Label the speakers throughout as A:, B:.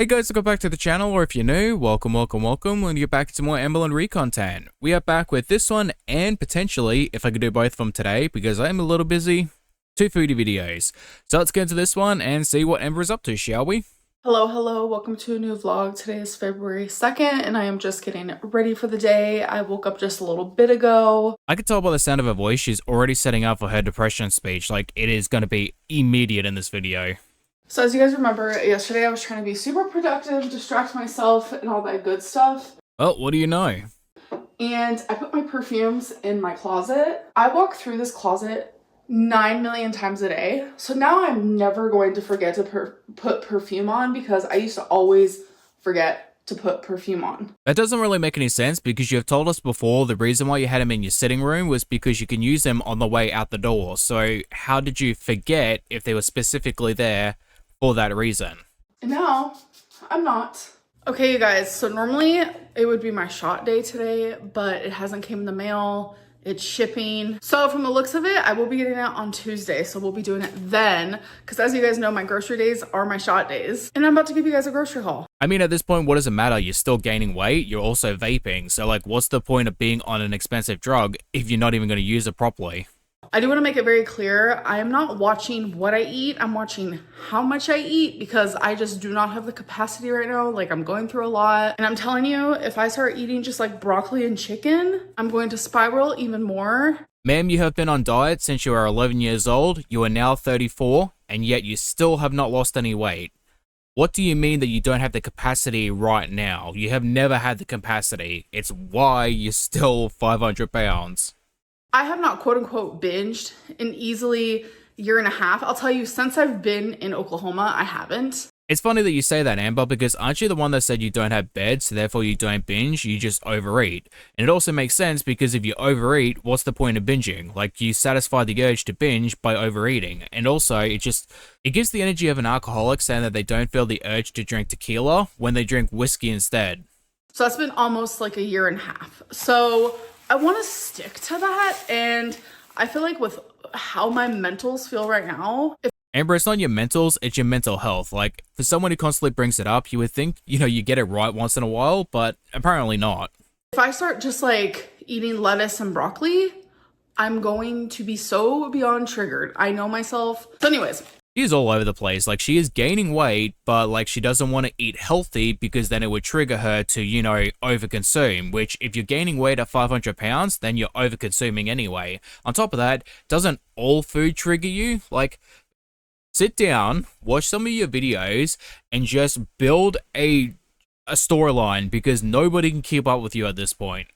A: Hey guys, welcome back to the channel, or if you're new, welcome. When you get back to more Amberlynn Reid content. We are back with this one, and potentially, if I could do both of them today, because I'm a little busy, 2 foodie videos. So let's get into this one and see what Amber is up to, shall we?
B: Hello, welcome to a new vlog. Today is February 2nd, and I am just getting ready for the day. I woke up just a little bit ago.
A: I can tell by the sound of her voice, she's already setting up for her depression speech, like it is going to be immediate in this video.
B: So as you guys remember, yesterday I was trying to be super productive, distract myself, and all that good stuff.
A: Well, what do you know?
B: And I put my perfumes in my closet. I walk through this closet 9 million times a day. So now I'm never going to forget to put perfume on, because I used to always forget to put perfume on.
A: That doesn't really make any sense, because you have told us before the reason why you had them in your sitting room was because you can use them on the way out the door. So how did you forget if they were specifically there for that reason?
B: No, I'm not. Okay, you guys, so normally it would be my shot day today, but it hasn't came in the mail. It's shipping. So from the looks of it, I will be getting it on Tuesday. So we'll be doing it then, because as you guys know, my grocery days are my shot days. And I'm about to give you guys a grocery haul.
A: I mean, at this point, what does it matter? You're still gaining weight. You're also vaping. So like, what's the point of being on an expensive drug if you're not even going to use it properly?
B: I do want to make it very clear, I am not watching what I eat, I'm watching how much I eat, because I just do not have the capacity right now. Like, I'm going through a lot, and I'm telling you, if I start eating just like broccoli and chicken, I'm going to spiral even more.
A: Ma'am, you have been on diet since you are 11 years old, you are now 34, and yet you still have not lost any weight. What do you mean that you don't have the capacity right now? You have never had the capacity. It's why you're still 500 pounds.
B: I have not quote unquote binged in easily a year and a half. I'll tell you, since I've been in Oklahoma, I haven't.
A: It's funny that you say that, Amber, because aren't you the one that said you don't have beds, so therefore you don't binge, you just overeat? And it also makes sense, because if you overeat, what's the point of binging? Like, you satisfy the urge to binge by overeating. And also, it gives the energy of an alcoholic saying that they don't feel the urge to drink tequila when they drink whiskey instead.
B: So that's been almost like a year and a half. So I want to stick to that, and I feel like with how my mentals feel right now,
A: Amber, it's not your mentals, it's your mental health. Like, for someone who constantly brings it up, you would think, you get it right once in a while, but apparently not.
B: If I start just like eating lettuce and broccoli, I'm going to be so beyond triggered. I know myself. So anyways.
A: She's all over the place. Like, she is gaining weight, but like, she doesn't want to eat healthy because then it would trigger her to, overconsume, which if you're gaining weight at 500 pounds, then you're overconsuming anyway. On top of that, doesn't all food trigger you? Like, sit down, watch some of your videos, and just build a storyline, because nobody can keep up with you at this point.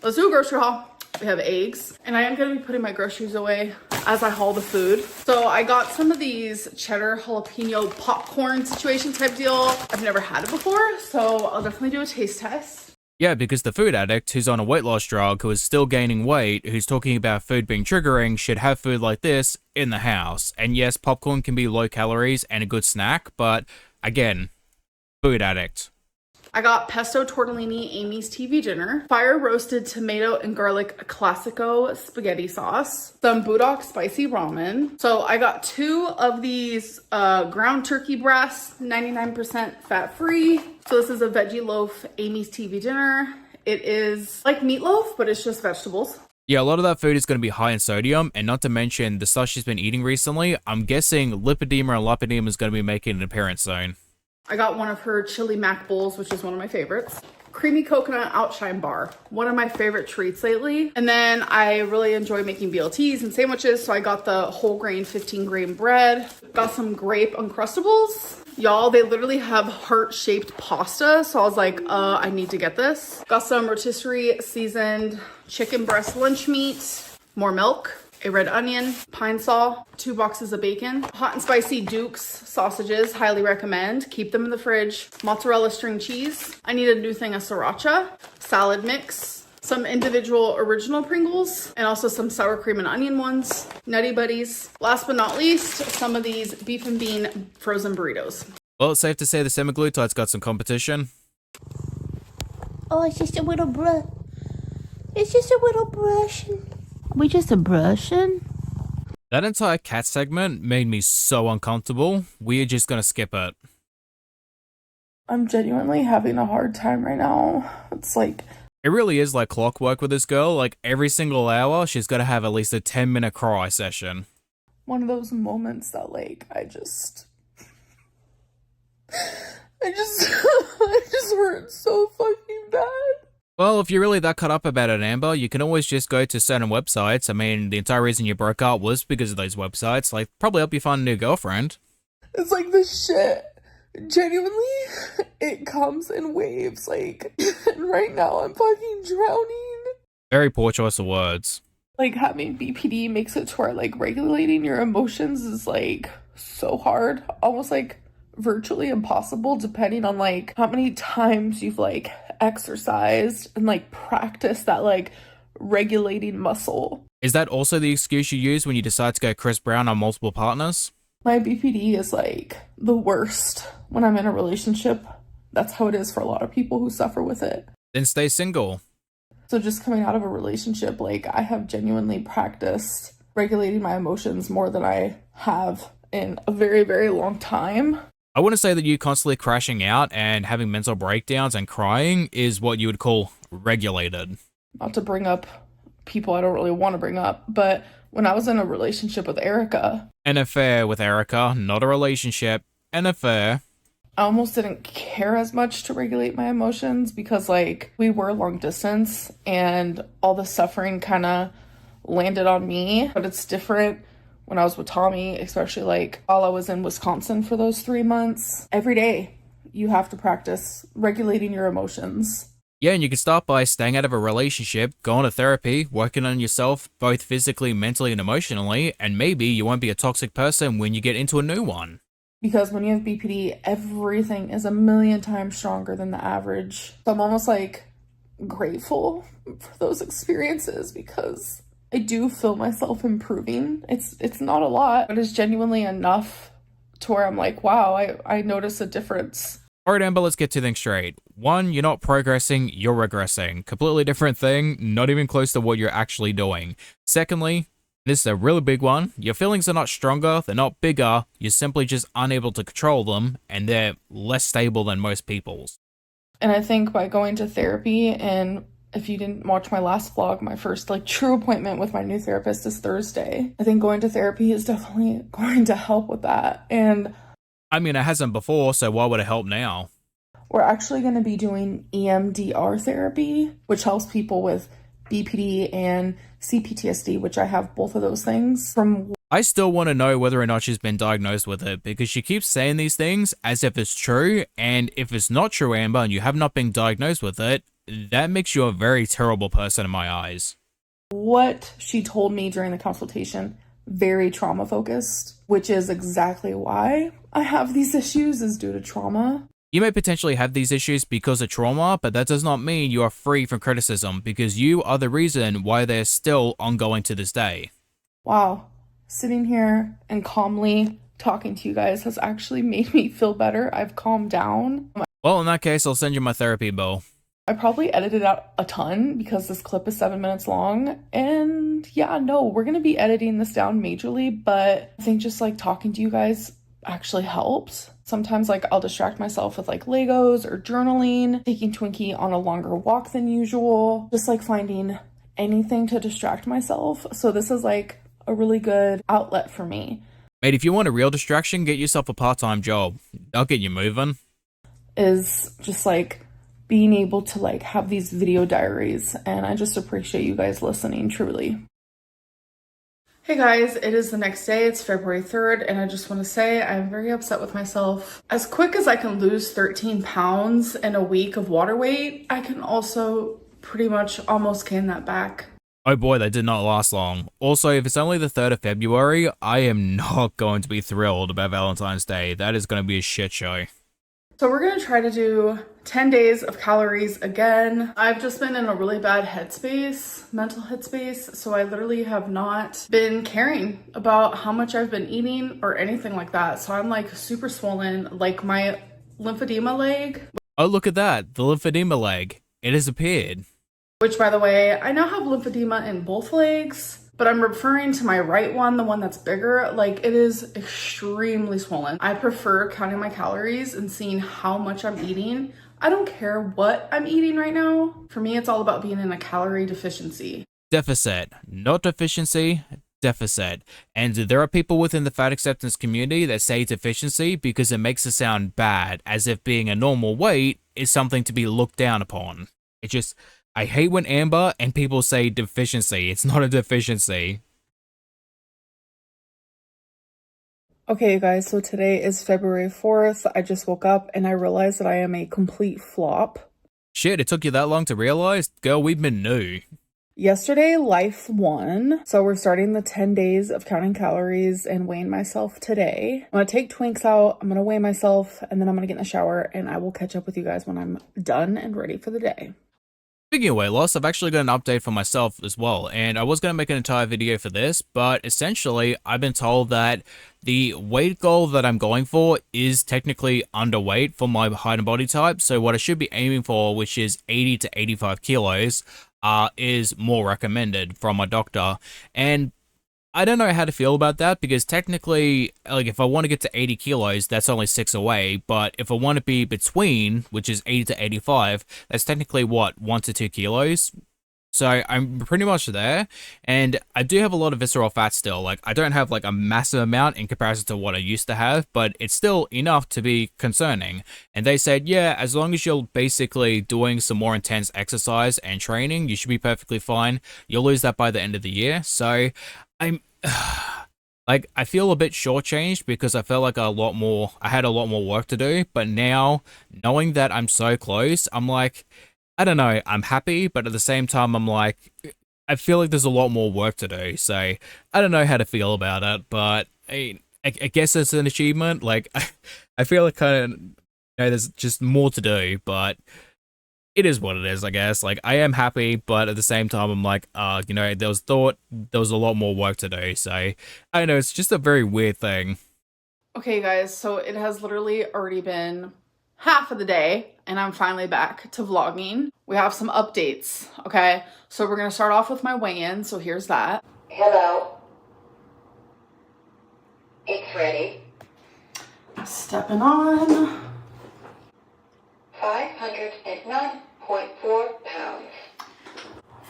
B: Let's do a grocery haul. We have eggs, and I am going to be putting my groceries away as I haul the food. So I got some of these cheddar jalapeno popcorn situation type deal. I've never had it before, so I'll definitely do a taste test.
A: Yeah, because the food addict who's on a weight loss drug, who is still gaining weight, who's talking about food being triggering, should have food like this in the house. And yes, popcorn can be low calories and a good snack, but again, food addict.
B: I got pesto tortellini Amy's TV dinner, fire roasted tomato and garlic classico spaghetti sauce, some Budok spicy ramen. So I got 2 of these ground turkey breasts, 99% fat free. So this is a veggie loaf Amy's TV dinner. It is like meatloaf, but it's just vegetables.
A: Yeah, a lot of that food is going to be high in sodium, and not to mention the stuff she's been eating recently. I'm guessing lipedema and lipedema is going to be making an appearance soon.
B: I got one of her chili mac bowls, which is one of my favorites. Creamy coconut outshine bar, one of my favorite treats lately. And then I really enjoy making BLTs and sandwiches, so I got the whole grain 15 grain bread. Got some grape Uncrustables. Y'all, they literally have heart-shaped pasta, so I was like, I need to get this. Got some rotisserie seasoned chicken breast lunch meat, more milk, a red onion, pine saw, 2 boxes of bacon, hot and spicy Duke's sausages, highly recommend. Keep them in the fridge. Mozzarella string cheese. I need a new thing of sriracha, salad mix, some individual original Pringles, and also some sour cream and onion ones, Nutty Buddies. Last but not least, some of these beef and bean frozen burritos.
A: Well, it's safe to say the semaglutide's got some competition.
C: Oh, it's just a little brush. It's just a little brushing. We just a brushing?
A: That entire cat segment made me so uncomfortable. We are just gonna skip it.
B: I'm genuinely having a hard time right now. It's like,
A: It really is like clockwork with this girl. Like every single hour, she's got to have at least a 10-minute cry session.
B: one of those moments that like I just I just hurt so fucking bad.
A: Well, if you're really that cut up about it, Amber, you can always just go to certain websites. I mean, the entire reason you broke up was because of those websites. Like, probably help you find a new girlfriend.
B: It's like this shit. Genuinely, it comes in waves. Like, and right now I'm fucking drowning.
A: Very poor choice of words.
B: Like, having BPD makes it to where, like, regulating your emotions is, like, so hard. Almost, like, virtually impossible, depending on, like, how many times you've, like, exercised and, like, practiced that, like, regulating muscle.
A: Is that also the excuse you use when you decide to go Chris Brown on multiple partners?
B: My BPD is, like, the worst when I'm in a relationship. That's how it is for a lot of people who suffer with it.
A: Then stay single.
B: So just coming out of a relationship, like, I have genuinely practiced regulating my emotions more than I have in a very, very long time.
A: I wouldn't say that you constantly crashing out and having mental breakdowns and crying is what you would call regulated.
B: Not to bring up people I don't really want to bring up, but when I was in a relationship with Erica,
A: An affair with Erica, not a relationship, an affair.
B: I almost didn't care as much to regulate my emotions because, like, we were long distance and all the suffering kind of landed on me. But it's different when I was with Tommy, especially, like, while I was in Wisconsin for those 3 months. Every day, you have to practice regulating your emotions.
A: Yeah, and you can start by staying out of a relationship, going to therapy, working on yourself, both physically, mentally, and emotionally, and maybe you won't be a toxic person when you get into a new one.
B: Because when you have BPD, everything is a million times stronger than the average. So I'm almost, like, grateful for those experiences because I do feel myself improving. It's not a lot, but it's genuinely enough to where I'm like, wow, I notice a difference.
A: Alright, Amber, let's get two things straight. One, you're not progressing, you're regressing. Completely different thing, not even close to what you're actually doing. Secondly, this is a really big one. Your feelings are not stronger, they're not bigger, you're simply just unable to control them, and they're less stable than most people's.
B: And I think by going to therapy, and if you didn't watch my last vlog, my first, like, true appointment with my new therapist is Thursday. I think going to therapy is definitely going to help with that. And
A: I mean, it hasn't before, so why would it help now?
B: we're actually going to be doing EMDR therapy, which helps people with BPD and CPTSD, which I have both of those things.
A: I still want to know whether or not she's been diagnosed with it, because she keeps saying these things as if it's true, and if it's not true, Amber, and you have not been diagnosed with it, that makes you a very terrible person in my eyes.
B: What she told me during the consultation, very trauma focused, which is exactly why I have these issues, is due to trauma.
A: You may potentially have these issues because of trauma, but that does not mean you are free from criticism, because you are the reason why they're still ongoing to this day.
B: Wow, sitting here and calmly talking to you guys has actually made me feel better. I've calmed down.
A: Well, in that case, I'll send you my therapy bill.
B: I probably edited out a ton because this clip is 7 minutes long. And yeah, no, we're going to be editing this down majorly, but I think just, like, talking to you guys actually helps. Sometimes, like, I'll distract myself with, like, Legos or journaling, taking Twinkie on a longer walk than usual, just, like, finding anything to distract myself. So this is, like, a really good outlet for me.
A: Mate, if you want a real distraction, get yourself a part-time job. I'll get you moving.
B: Is just, like, being able to, like, have these video diaries, and I just appreciate you guys listening, truly. Hey guys, it is the next day, it's February 3rd, and I just want to say I'm very upset with myself. As quick as I can lose 13 pounds in a week of water weight, I can also pretty much almost gain that back.
A: Oh boy, that did not last long. Also, if it's only the 3rd of February, I am not going to be thrilled about Valentine's Day. That is going to be a shit show.
B: So we're going to try to do 10 days of calories again. I've just been in a really bad headspace, mental headspace, so I literally have not been caring about how much I've been eating or anything like that. So I'm, like, super swollen, like my lymphedema leg.
A: Oh, look at that. The lymphedema leg. It has appeared.
B: Which, by the way, I now have lymphedema in both legs, but I'm referring to my right one, the one that's bigger. Like, it is extremely swollen. I prefer counting my calories and seeing how much I'm eating. I don't care what I'm eating right now. For me, it's all about being in a calorie deficiency.
A: Deficit, not deficiency, deficit. And there are people within the fat acceptance community that say deficiency because it makes it sound bad, as if being a normal weight is something to be looked down upon. It just, I hate when Amber and people say deficiency. It's not a deficiency.
B: Okay, you guys, so today is February 4th. I just woke up and I realized that I am a complete flop.
A: Shit, it took you that long to realize? Girl, we've been new.
B: Yesterday, life won. So we're starting the 10 days of counting calories and weighing myself today. I'm gonna take Twinks out, I'm gonna weigh myself, and then I'm gonna get in the shower and I will catch up with you guys when I'm done and ready for the day.
A: Speaking of weight loss, I've actually got an update for myself as well, and I was going to make an entire video for this, but essentially, I've been told that the weight goal that I'm going for is technically underweight for my height and body type, so what I should be aiming for, which is 80 to 85 kilos, is more recommended from my doctor, and I don't know how to feel about that, because technically, like, if I want to get to 80 kilos, that's only 6 away, but if I want to be between, which is 80 to 85, that's technically, what, 1 to 2 kilos? So I'm pretty much there, and I do have a lot of visceral fat still. Like, I don't have, like, a massive amount in comparison to what I used to have, but it's still enough to be concerning. And they said, yeah, as long as you're basically doing some more intense exercise and training, you should be perfectly fine. You'll lose that by the end of the year, so I'm like, I feel a bit shortchanged because I felt like I had a lot more work to do, but now, knowing that I'm so close, I'm like, I don't know, I'm happy, but at the same time, I'm like, I feel like there's a lot more work to do, so I don't know how to feel about it, but I guess it's an achievement. Like, I feel like kind of, there's just more to do, but it is what it is, I guess. Like, I am happy, but at the same time, I'm like, there was a lot more work to do. So, I don't know, it's just a very weird thing.
B: Okay, guys, so it has literally already been half of the day, and I'm finally back to vlogging. We have some updates, okay? So we're gonna start off with my weigh-in, so here's that.
D: Hello. It's ready.
B: Stepping on.
D: 509.4 pounds.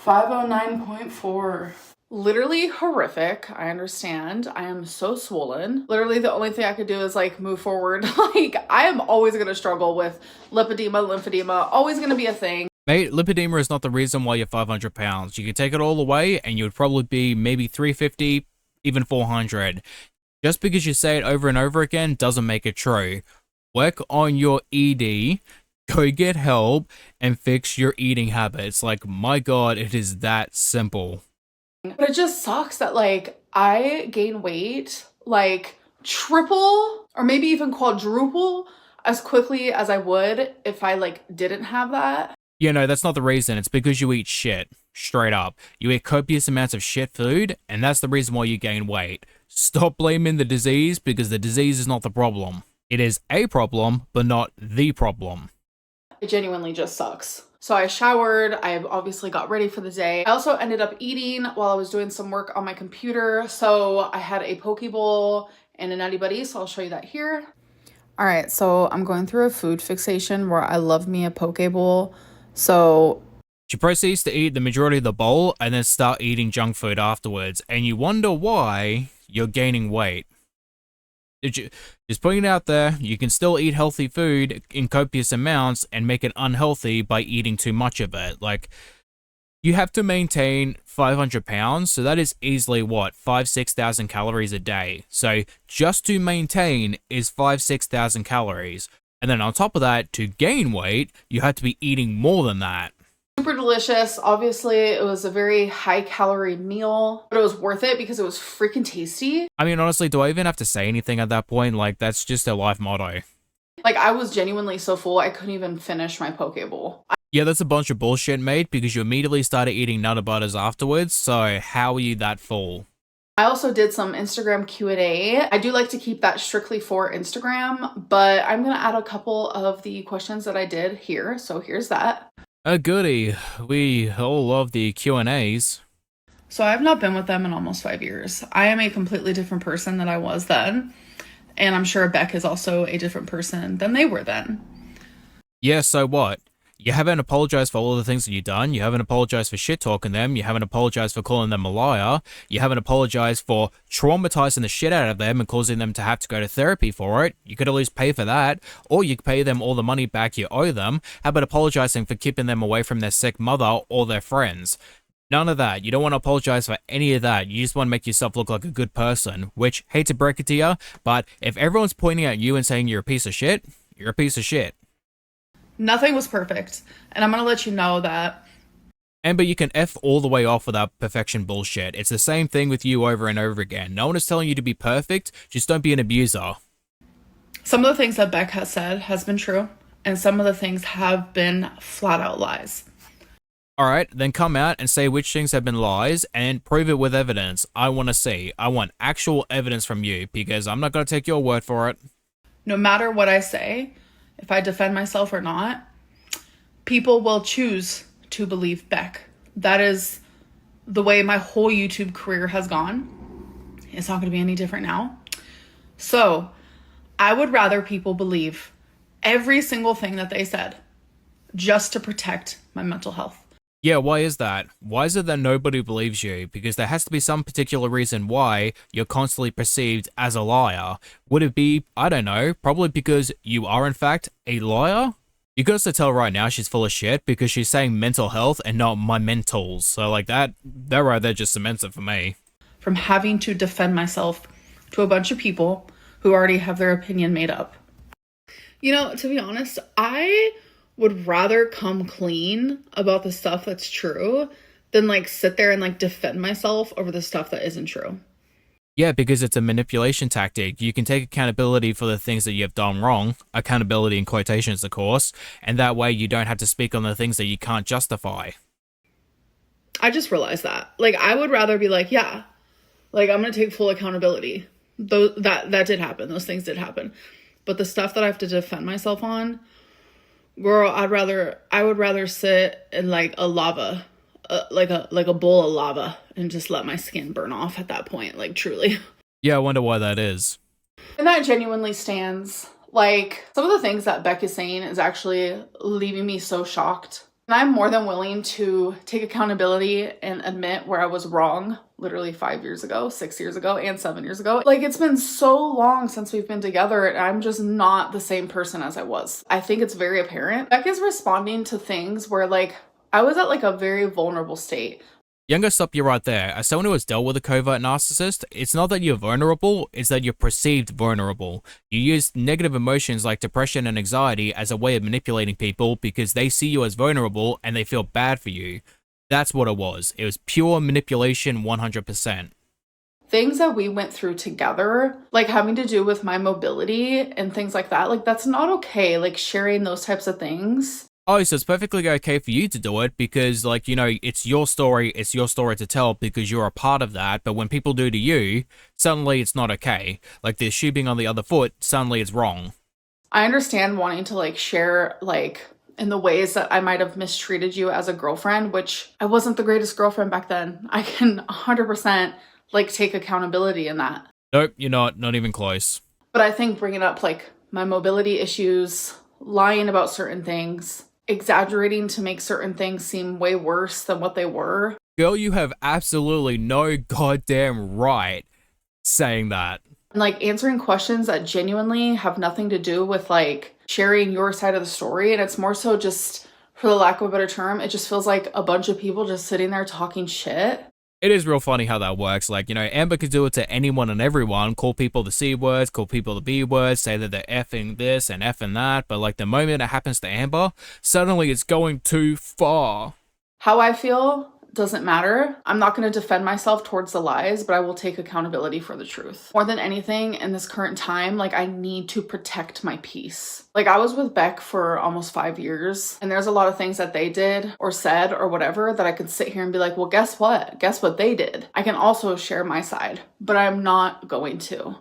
B: 509.4. Literally horrific. I understand. I am so swollen. Literally the only thing I could do is like move forward. Like, I am always going to struggle with lipedema, lymphedema, always going to be a thing.
A: Mate, lipedema is not the reason why you're 500 pounds. You could take it all away and you would probably be maybe 350, even 400. Just because you say it over and over again doesn't make it true. Work on your ED. Go get help and fix your eating habits. Like, my God, it is that simple.
B: But it just sucks that, like, I gain weight, like, triple or maybe even quadruple as quickly as I would if I, like, didn't have that.
A: That's not the reason. It's because you eat shit. Straight up. You eat copious amounts of shit food, and that's the reason why you gain weight. Stop blaming the disease, because the disease is not the problem. It is a problem, but not the problem.
B: It genuinely just sucks. So I showered, I obviously got ready for the day. I also ended up eating while I was doing some work on my computer. So I had a poke bowl and a Nutty Buddy, so I'll show you that here. All right, so I'm going through a food fixation where I love me a poke bowl. So
A: she proceeds to eat the majority of the bowl and then start eating junk food afterwards, and you wonder why you're gaining weight. Just putting it out there, you can still eat healthy food in copious amounts and make it unhealthy by eating too much of it. Like, you have to maintain 500 pounds, so that is easily, what, 6,000 calories a day. So just to maintain is 6,000 calories. And then on top of that, to gain weight, you have to be eating more than that.
B: Super delicious. Obviously, it was a very high calorie meal, but it was worth it because it was freaking tasty.
A: I mean, honestly, do I even have to say anything at that point? Like, that's just their life motto.
B: Like, I was genuinely so full, I couldn't even finish my poke bowl.
A: Yeah, that's a bunch of bullshit, mate, because you immediately started eating Nutter Butters afterwards, so how are you that full?
B: I also did some Instagram Q&A. I do like to keep that strictly for Instagram, but I'm going to add a couple of the questions that I did here, so here's that.
A: Oh, goody. We all love the Q&As.
B: So I have not been with them in almost 5 years. I am a completely different person than I was then. And I'm sure Beck is also a different person than they were then.
A: Yeah, so what? You haven't apologized for all the things that you've done. You haven't apologized for shit talking them. You haven't apologized for calling them a liar. You haven't apologized for traumatizing the shit out of them and causing them to have to go to therapy for it. You could at least pay for that, or you could pay them all the money back you owe them. How about apologizing for keeping them away from their sick mother or their friends? None of that. You don't want to apologize for any of that. You just want to make yourself look like a good person, which, hate to break it to you, but if everyone's pointing at you and saying you're a piece of shit, you're a piece of shit.
B: Nothing was perfect. And I'm going to let you know that.
A: Amber, you can F all the way off with that perfection bullshit. It's the same thing with you over and over again. No one is telling you to be perfect, just don't be an abuser.
B: Some of the things that Beck has said has been true, and some of the things have been flat out lies.
A: Alright, then come out and say which things have been lies and prove it with evidence. I want to see. I want actual evidence from you, because I'm not going to take your word for it.
B: No matter what I say, if I defend myself or not, people will choose to believe Beck. That is the way my whole YouTube career has gone. It's not going to be any different now. So I would rather people believe every single thing that they said just to protect my mental health.
A: Yeah, why is that? Why is it that nobody believes you? Because there has to be some particular reason why you're constantly perceived as a liar. Would it be, I don't know, probably because you are in fact a liar? You got to tell right now she's full of shit because she's saying mental health and not my mentals. So like that right there just cements it for me.
B: From having to defend myself to a bunch of people who already have their opinion made up. You know, to be honest, I would rather come clean about the stuff that's true than like sit there and like defend myself over the stuff that isn't true.
A: Yeah, because it's a manipulation tactic. You can take accountability for the things that you have done wrong, accountability in quotations, of course, and that way you don't have to speak on the things that you can't justify.
B: I just realized that. Like, I would rather be like, yeah, like I'm going to take full accountability. Though that did happen. Those things did happen. But the stuff that I have to defend myself on, girl, I would rather sit in like a lava, like a bowl of lava and just let my skin burn off at that point, like truly.
A: Yeah, I wonder why that is.
B: And that genuinely stands. Like, some of the things that Beck is saying is actually leaving me so shocked. And I'm more than willing to take accountability and admit where I was wrong literally 5 years ago, 6 years ago, and 7 years ago. Like, it's been so long since we've been together and I'm just not the same person as I was. I think it's very apparent. Beck is responding to things where like I was at like a very vulnerable state.
A: Yeah, I'm gonna stop you right there. As someone who has dealt with a covert narcissist, it's not that you're vulnerable, it's that you're perceived vulnerable. You use negative emotions like depression and anxiety as a way of manipulating people because they see you as vulnerable and they feel bad for you. That's what it was. It was pure manipulation 100%.
B: Things that we went through together, like having to do with my mobility and things like that, like that's not okay, like sharing those types of things.
A: Oh, so it's perfectly okay for you to do it because, like, you know, it's your story to tell because you're a part of that, but when people do to you, suddenly it's not okay. Like, the shoe being on the other foot, suddenly it's wrong.
B: I understand wanting to, like, share, like, in the ways that I might have mistreated you as a girlfriend, which I wasn't the greatest girlfriend back then. I can 100%, like, take accountability in that.
A: Nope, you're not even close.
B: But I think bringing up, like, my mobility issues, lying about certain things, exaggerating to make certain things seem way worse than what they were.
A: Girl, you have absolutely no goddamn right saying that.
B: And like answering questions that genuinely have nothing to do with like sharing your side of the story. And it's more so just, for the lack of a better term, it just feels like a bunch of people just sitting there talking shit.
A: It is real funny how that works. Like, you know, Amber could do it to anyone and everyone, call people the C words, call people the B words, say that they're effing this and effing that, but like the moment it happens to Amber, suddenly it's going too far.
B: How I feel doesn't matter. I'm not going to defend myself towards the lies, but I will take accountability for the truth. More than anything in this current time, like I need to protect my peace. Like I was with Beck for almost 5 years and there's a lot of things that they did or said or whatever that I could sit here and be like, well, guess what? Guess what they did? I can also share my side, but I'm not going to.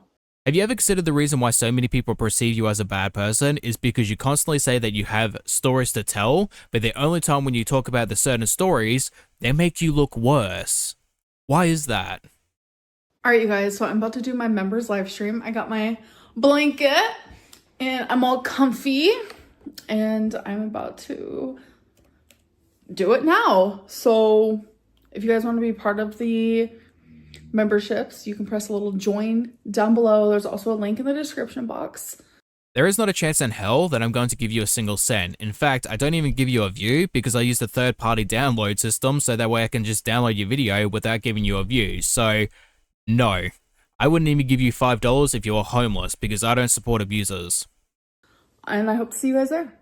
A: Have you ever considered the reason why so many people perceive you as a bad person is because you constantly say that you have stories to tell, but the only time when you talk about the certain stories, they make you look worse? Why is that?
B: All right, you guys, so I'm about to do my members live stream. I got my blanket and I'm all comfy and I'm about to do it now. So if you guys want to be part of the memberships, you can press a little join down below. There's also a link in the description box.
A: There is not a chance in hell that I'm going to give you a single cent. In fact, I don't even give you a view because I use the third-party download system so that way I can just download your video without giving you a view. So, no. I wouldn't even give you $5 if you were homeless because I don't support abusers.
B: And I hope to see you guys there.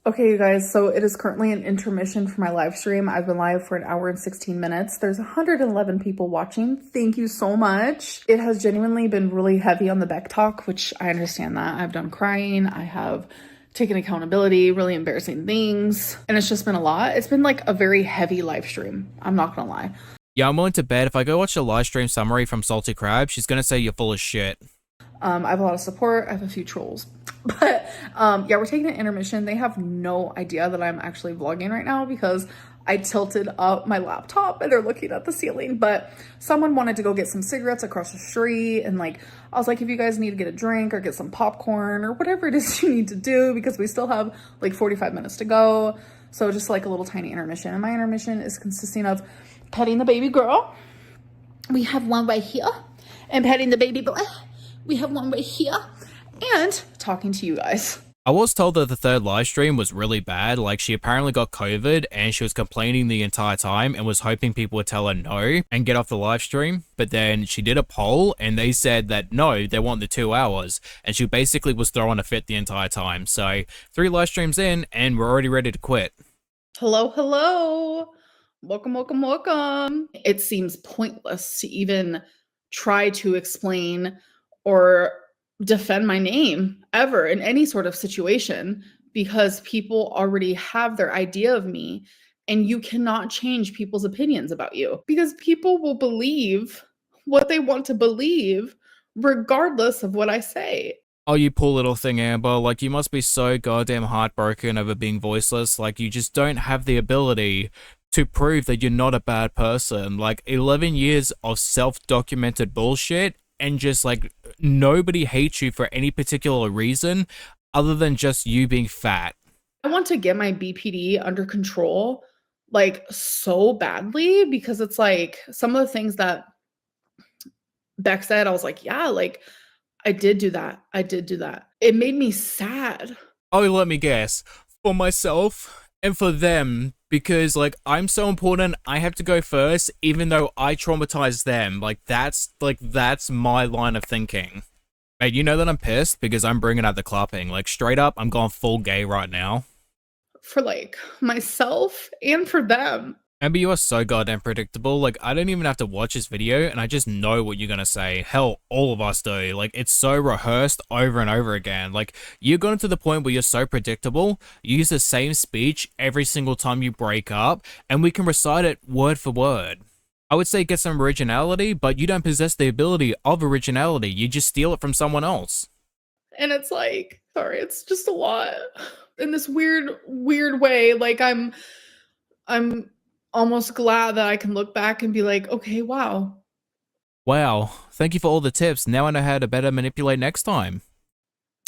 B: Okay, you guys, so it is currently an intermission for my live stream. I've been live for 1 hour and 16 minutes. There's 111 people watching. Thank you so much. It has genuinely been really heavy on the Beck talk, which I understand that. I've done crying. I have taken accountability, really embarrassing things. And it's just been a lot. It's been like a very heavy live stream. I'm not gonna lie.
A: Yeah, I'm willing to bet if I go watch a live stream summary from Salty Crab, she's gonna say you're full of shit.
B: I have a lot of support. I have a few trolls. But yeah, we're taking an intermission. They have no idea that I'm actually vlogging right now because I tilted up my laptop and they're looking at the ceiling. But someone wanted to go get some cigarettes across the street. And like, I was like, if you guys need to get a drink or get some popcorn or whatever it is you need to do, because we still have like 45 minutes to go. So just like a little tiny intermission. And my intermission is consisting of petting the baby girl. We have one right here. And petting the baby boy. We have one right here. And talking to you guys.
A: I was told that the third live stream was really bad, like she apparently got COVID and she was complaining the entire time and was hoping people would tell her no and get off the live stream, but then she did a poll and they said that no, they want the 2 hours, and she basically was throwing a fit the entire time. So 3 live streams in and we're already ready to quit.
B: Hello, hello. Welcome, welcome, welcome. It seems pointless to even try to explain or defend my name ever in any sort of situation because people already have their idea of me and you cannot change people's opinions about you because people will believe what they want to believe regardless of what I say.
A: Oh, you poor little thing, Amber. Like, you must be so goddamn heartbroken over being voiceless. Like, you just don't have the ability to prove that you're not a bad person. Like, 11 years of self-documented bullshit and just like nobody hates you for any particular reason other than just you being fat.
B: I want to get my BPD under control like so badly because it's like some of the things that Beck said, I was like, yeah, like I did do that. I did do that. It made me sad.
A: Oh, let me guess. For myself and for them, because like I'm so important, I have to go first, even though I traumatized them. Like that's my line of thinking. Mate, you know that I'm pissed because I'm bringing out the clapping. Like straight up, I'm going full gay right now.
B: For like myself and for them.
A: Amber, you are so goddamn predictable. Like, I don't even have to watch this video and I just know what you're gonna say. Hell, all of us do. Like, it's so rehearsed over and over again. Like, you've gotten to the point where you're so predictable, you use the same speech every single time you break up, and we can recite it word for word. I would say get some originality, but you don't possess the ability of originality. You just steal it from someone else.
B: And it's like, sorry, it's just a lot. In this weird way, like I'm almost glad that I can look back and be like, okay, wow.
A: Wow, thank you for all the tips. Now I know how to better manipulate next time.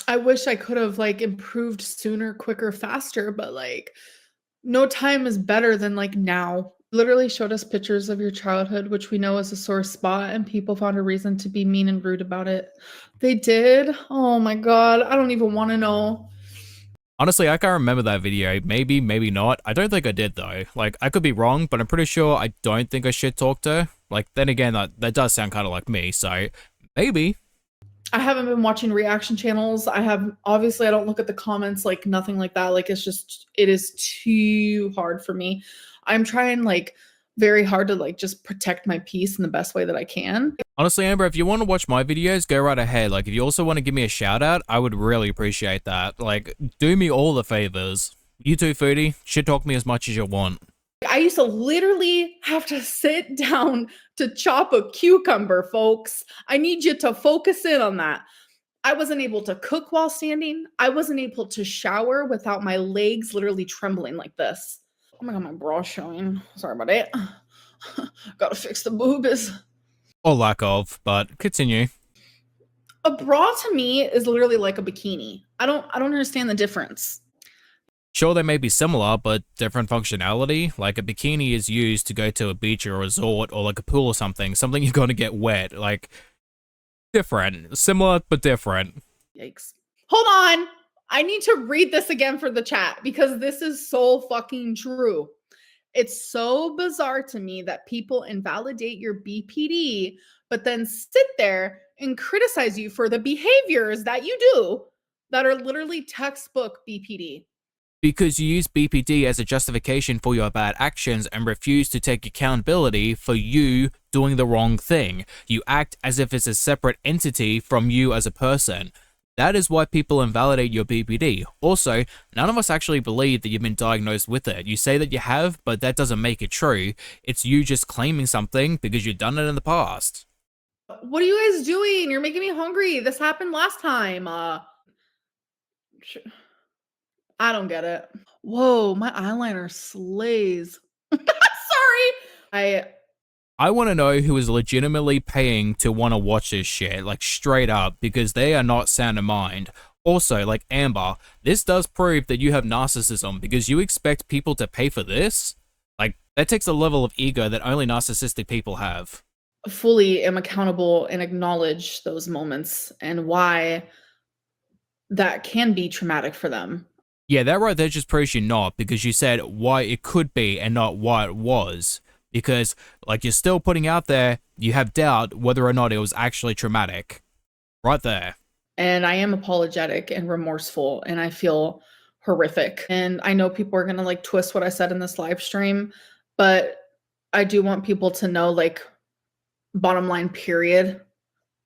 B: I wish I could have like improved sooner, quicker, faster, but like no time is better than like now. Literally showed us pictures of your childhood, which we know is a sore spot, and people found a reason to be mean and rude about it. They did? Oh my God, I don't even want to know.
A: Honestly, I can't remember that video. Maybe, maybe not. I don't think I did, though. Like, I could be wrong, but I'm pretty sure I don't think I shit talked her. Like, then again, that does sound kind of like me, so maybe.
B: I haven't been watching reaction channels. Obviously, I don't look at the comments, like, nothing like that. Like, it is too hard for me. I'm trying, like, very hard to, like, just protect my peace in the best way that I can.
A: Honestly, Amber, if you want to watch my videos, go right ahead. Like, if you also want to give me a shout out, I would really appreciate that. Like, do me all the favors. You too, Foodie. Shit talk me as much as you want.
B: I used to literally have to sit down to chop a cucumber, folks. I need you to focus in on that. I wasn't able to cook while standing. I wasn't able to shower without my legs literally trembling like this. Oh my God, my bra showing. Sorry about it. Gotta fix the boobies.
A: Or lack of, but continue.
B: A bra to me is literally like a bikini. I don't understand the difference.
A: Sure, they may be similar, but different functionality. Like a bikini is used to go to a beach or a resort or like a pool or something you're gonna get wet. Like, different. Similar, but different.
B: Yikes. Hold on. I need to read this again for the chat because this is so fucking true. It's so bizarre to me that people invalidate your BPD, but then sit there and criticize you for the behaviors that you do that are literally textbook BPD.
A: Because you use BPD as a justification for your bad actions and refuse to take accountability for you doing the wrong thing. You act as if it's a separate entity from you as a person. That is why people invalidate your BPD. Also, none of us actually believe that you've been diagnosed with it. You say that you have, but that doesn't make it true. It's you just claiming something because you've done it in the past.
B: What are you guys doing? You're making me hungry. This happened last time. I don't get it. Whoa, my eyeliner slays. Sorry.
A: I want to know who is legitimately paying to want to watch this shit, like straight up, because they are not sound of mind. Also, like Amber, this does prove that you have narcissism because you expect people to pay for this? Like, that takes a level of ego that only narcissistic people have.
B: Fully am accountable and acknowledge those moments and why that can be traumatic for them.
A: Yeah, that right there just proves you're not, because you said why it could be and not why it was. Because, like, you're still putting out there, you have doubt whether or not it was actually traumatic. Right there.
B: And I am apologetic and remorseful, and I feel horrific. And I know people are going to, like, twist what I said in this live stream, but I do want people to know, like, bottom line, period,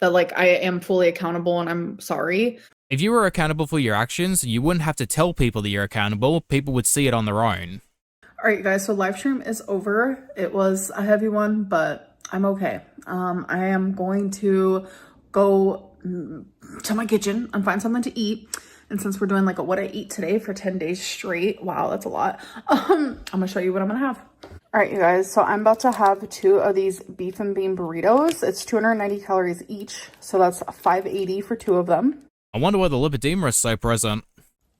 B: that, like, I am fully accountable and I'm sorry.
A: If you were accountable for your actions, you wouldn't have to tell people that you're accountable. People would see it on their own.
B: All right, guys, so live stream is over. It was a heavy one, but I'm okay. I am going to go to my kitchen and find something to eat. And since we're doing like a what I eat today for 10 days straight, wow, that's a lot. I'm gonna show you what I'm gonna have. All right, you guys, so I'm about to have 2 of these beef and bean burritos. It's 290 calories each, so that's 580 for 2 of them.
A: I wonder why the lipedema is so present.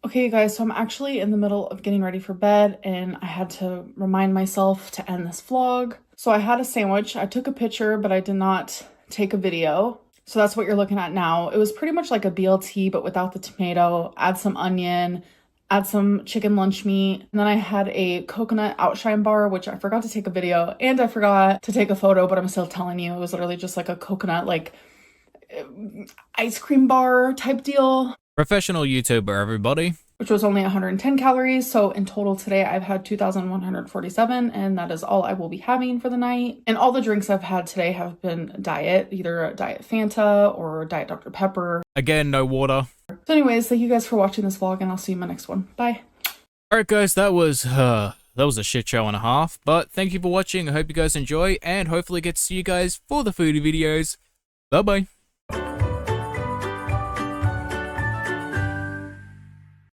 B: Okay, you guys, so I'm actually in the middle of getting ready for bed and I had to remind myself to end this vlog. So I had a sandwich. I took a picture, but I did not take a video. So that's what you're looking at now. It was pretty much like a BLT, but without the tomato. Add some onion, add some chicken lunch meat. And then I had a coconut outshine bar, which I forgot to take a video and I forgot to take a photo, but I'm still telling you, it was literally just like a coconut, like ice cream bar type deal.
A: Professional YouTuber, everybody.
B: Which was only 110 calories. So in total today, I've had 2,147, and that is all I will be having for the night. And all the drinks I've had today have been diet, either Diet Fanta or Diet Dr. Pepper.
A: Again, no water.
B: So anyways, thank you guys for watching this vlog, and I'll see you in my next one. Bye.
A: Alright guys, that was a shit show and a half, but thank you for watching. I hope you guys enjoy, and hopefully get to see you guys for the foodie videos. Bye bye.